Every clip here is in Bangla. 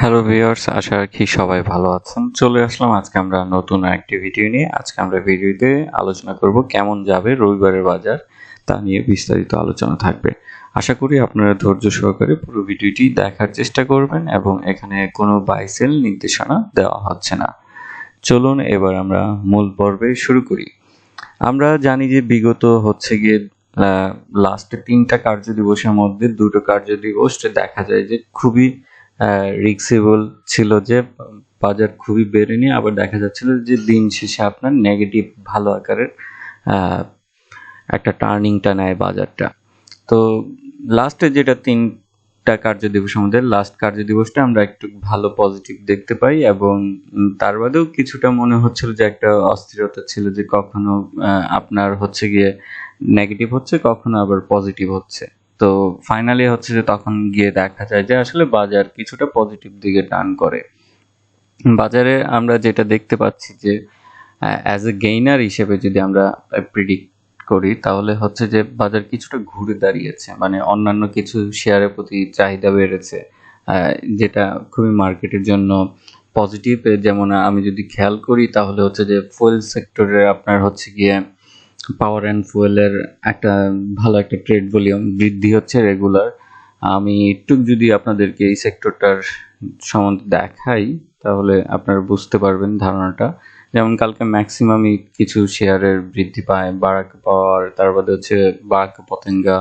হ্যালো ভিউয়ার্স, আশা রাখি সবাই ভালো আছেন। চলে আসলাম আজকে আমরা নতুন একটি ভিডিও নিয়ে। আজকে আমরা ভিডিওতে আলোচনা করব কেমন যাবে রবিবারের বাজার, তা নিয়ে বিস্তারিত আলোচনা থাকবে। আশা করি আপনারা ধৈর্য সহকারে পুরো ভিডিওটি দেখার চেষ্টা করবেন এবং এখানে কোনো বাই সেল নির্দেশনা দেওয়া হচ্ছে না। চলুন এবার আমরা মূল পর্বে শুরু করি। আমরা জানি যে বিগত হচ্ছে গিয়ে লাস্ট 3টা কার্যদিবসের মধ্যে 2টো কার্যদিবস দেখা যায় যে খুবই রিস্কেবল ছিল, যে বাজার খুবই বেড়েনি, আবার দেখা যাচ্ছিল যে দিন শেষে আপনার নেগেটিভ ভালো আকারের একটা টার্নিংটা নেয় বাজারটা। তো লাস্টে যেটা 3টা কার্যদিবসের মধ্যে লাস্ট কার্যদিবসটা আমরা একটু ভালো পজিটিভ দেখতে পাই, এবং তার বাদেও কিছুটা মনে হচ্ছিল যে একটা অস্থিরতা ছিল, যে কখনো আপনার হচ্ছে গিয়ে নেগেটিভ হচ্ছে, কখনো আবার পজিটিভ হচ্ছে। তো ফাইনালি হচ্ছে যে তখন গিয়ে দেখা যায় যে আসলে বাজার কিছুটা পজিটিভ দিকে টার্ন করে। বাজারে আমরা যেটা দেখতে পাচ্ছি যে অ্যাজ এ গেইনার হিসেবে যদি আমরা প্রিডিক্ট করি, তাহলে হচ্ছে যে বাজার কিছুটা ঘুরে দাঁড়িয়েছে, মানে অন্যান্য কিছু শেয়ারের প্রতি চাহিদা বেড়েছে, যেটা খুবই মার্কেটের জন্য পজিটিভ। যেমন আমি যদি খেয়াল করি তাহলে হচ্ছে যে ফুয়েল সেক্টরে আপনার হচ্ছে গিয়ে পাওয়ার অ্যান্ড ফুয়েলের একটা ভালো একটা ট্রেড ভলিউম বৃদ্ধি হচ্ছে রেগুলার। আমি একটু যদি আপনাদেরকে এই সেক্টরটার সম্বন্ধে দেখাই তাহলে আপনারা বুঝতে পারবেন ধারণাটা। যেমন কালকে ম্যাক্সিমামই কিছু শেয়ারের বৃদ্ধি পায়, বারাক পাওয়ার, তার বাদে হচ্ছে Baraka Patenga,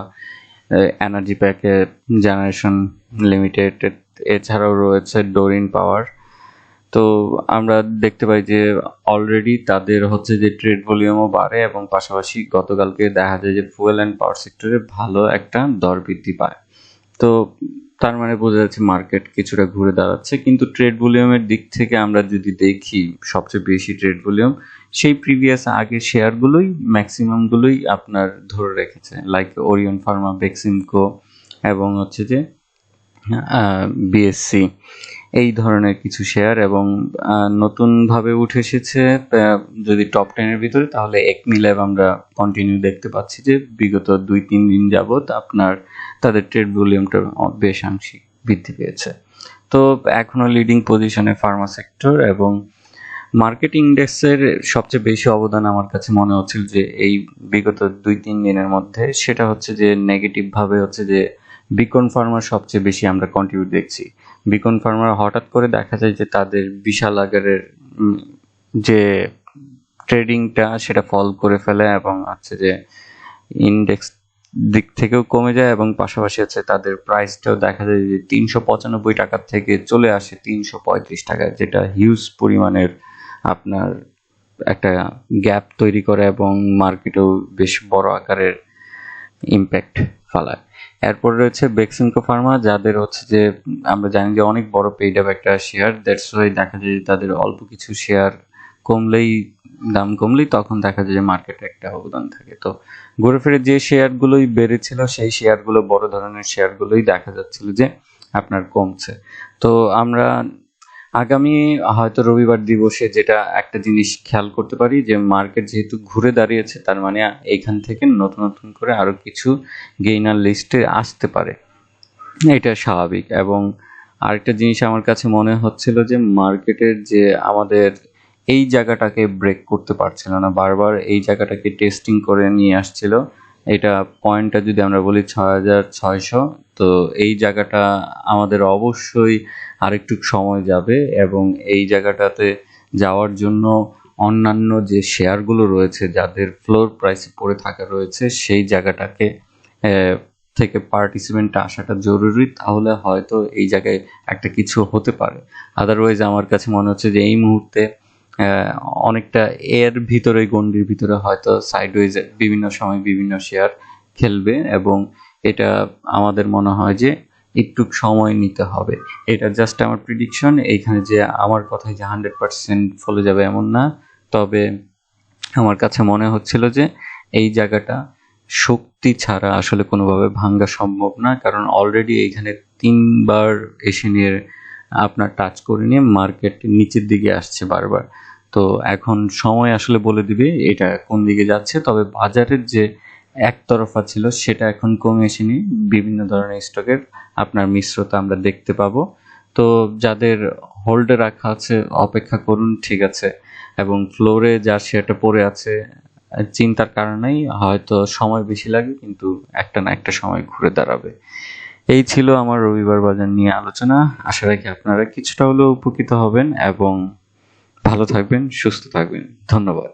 Energypac generation limited, এছাড়াও রয়েছে ডোরিন পাওয়ার। তো আমরা দেখতে পাই যে অলরেডি তাদের হচ্ছে যে ট্রেড ভলিউমও বাড়ে, এবং পাশাপাশি গতকালকে দেখা যায় যে ফুয়েল অ্যান্ড পাওয়ার সেক্টরে ভালো একটা দর বৃদ্ধি পায়। তো তার মানে বোঝা যাচ্ছে মার্কেট কিছুটা ঘুরে দাঁড়াচ্ছে। কিন্তু ট্রেড ভলিউমের দিক থেকে আমরা যদি দেখি, সবচেয়ে বেশি ট্রেড ভলিউম সেই প্রিভিয়াস আগের শেয়ারগুলোই ম্যাক্সিমামগুলোই আপনার ধরে রেখেছে, লাইক ওরিয়ন ফার্মা, বেক্সিমকো, এবং হচ্ছে যে বিএসসি, এই ধরনের কিছু শেয়ার। এবং নতুনভাবে উঠে এসেছে যদি টপ 10-এর ভিতরে, তাহলে একমিল্যাব আমরা কন্টিনিউ দেখতে পাচ্ছি যে বিগত 2-3 দিন যাবৎ আপনার তাদের ট্রেড ভলিউমটা বেশ আংশিক বৃদ্ধি পেয়েছে। তো এখনো লিডিং পজিশনে ফার্মা সেক্টর, এবং মার্কেট ইন্ডেক্সের সবচেয়ে বেশি অবদান আমার কাছে মনে হচ্ছিল যে এই বিগত 2-3 দিনের মধ্যে, সেটা হচ্ছে যে নেগেটিভ ভাবে হচ্ছে যে বিকন ফার্মার সবচেয়ে বেশি আমরা কন্ট্রিবিউট দেখছি। বিকন ফার্মার হঠাৎ করে দেখা যায় যে তাদের বিশাল আকারের যে ট্রেডিংটা সেটা ফল করে ফেলে, এবং হচ্ছে যে ইন্ডেক্স দিক থেকেও কমে যায়, এবং পাশাপাশি হচ্ছে তাদের প্রাইসটাও দেখা যায় যে 395 টাকার থেকে চলে আসে 335 টাকায়, যেটা হিউজ পরিমাণের আপনার একটা গ্যাপ তৈরি করে এবং মার্কেটেও বেশ বড় আকারের ইম্প্যাক্ট ফেলায়। এরপর রয়েছে বেক্সিমকো ফার্মা, যাদের হচ্ছে যে আমরা জানি যে অনেক বড় পেইড আপ একটা শেয়ার, দ্যাটস ওয়াই দেখা যায় যে তাদের অল্প কিছু শেয়ার কমলেই, দাম কমলেই তখন দেখা যায় যে মার্কেটে একটা অবদান থাকে। তো ঘুরে ফিরে যে শেয়ারগুলোই বেড়েছিল সেই শেয়ারগুলো, বড় ধরনের শেয়ারগুলোই দেখা যাচ্ছিল যে আপনার কমছে। তো আমরা আগামী হয়তো রবিবার দিবসে যেটা একটা জিনিস খেয়াল করতে পারি, যে মার্কেট যেহেতু ঘুরে দাঁড়িয়েছে, তার মানে এইখান থেকে নতুন নতুন করে আরো কিছু গেইনার লিস্টে আসতে পারে, এটা স্বাভাবিক। এবং আরেকটা জিনিস আমার কাছে মনে হচ্ছিল যে মার্কেটের যে আমাদের এই জায়গাটাকে ব্রেক করতে পারছিল না, বারবার এই জায়গাটাকে টেস্টিং করে নিয়ে আসছিল। এটা পয়েন্টটা যদি আমরা বলি 6600, তো এই জায়গাটা আমাদের অবশ্যই আরেকটু সময় যাবে, এবং এই জায়গাটাতে যাওয়ার জন্য অন্যান্য যে শেয়ারগুলো রয়েছে যাদের ফ্লোর প্রাইসে পড়ে থাকা রয়েছে, সেই জায়গাটাকে থেকে পার্টিসিপেন্ট আসাটা জরুরি, তাহলে হয়তো এই জায়গায় একটা কিছু হতে পারে। আদারওয়াইজ আমার কাছে মনে হচ্ছে যে এই মুহূর্তে অনেকটা এর ভিতরে, গন্ডির ভিতরে হয়তো সাইডওয়েজ বিভিন্ন সময় বিভিন্ন শেয়ার খেলবে, এবং এটা আমাদের মনে হয় যে একটু সময় নিতে হবে। এটা জাস্ট আমার প্রিডিকশন, এইখানে যে আমার কথাই যে 100% ফলে যাবে এমন না, তবে আমার কাছে মনে হচ্ছিল যে এই জায়গাটা শক্তি ছাড়া আসলে কোনোভাবে ভাঙ্গা সম্ভব না, কারণ অলরেডি এইখানে 3বার এসে নিয়ে আপনার টাচ করে নিয়ে মার্কেট নিচের দিকে আসছে বারবার। তো এখন সময় আসলে বলে দিবে এটা কোন দিকে যাচ্ছে। তবে বাজারের যে একতরফা ছিল সেটা এখন কমে এসেনি, বিভিন্ন ধরনের স্টকের আপনার মিশ্রতা আমরা দেখতে পাবো। তো যাদের হোল্ডে রাখা আছে অপেক্ষা করুন, ঠিক আছে। এবং ফ্লোরে যার শেয়ারটা পড়ে আছে চিন্তার কারণেই হয়তো সময় বেশি লাগে, কিন্তু একটা না একটা সময় ঘুরে দাঁড়াবে। এই ছিল আমার রবিবার বাজার নিয়ে আলোচনা। আশা রাখি আপনারা কিছুটা হলেও উপকৃত হবেন এবং ভালো থাকবেন, সুস্থ থাকবেন। ধন্যবাদ।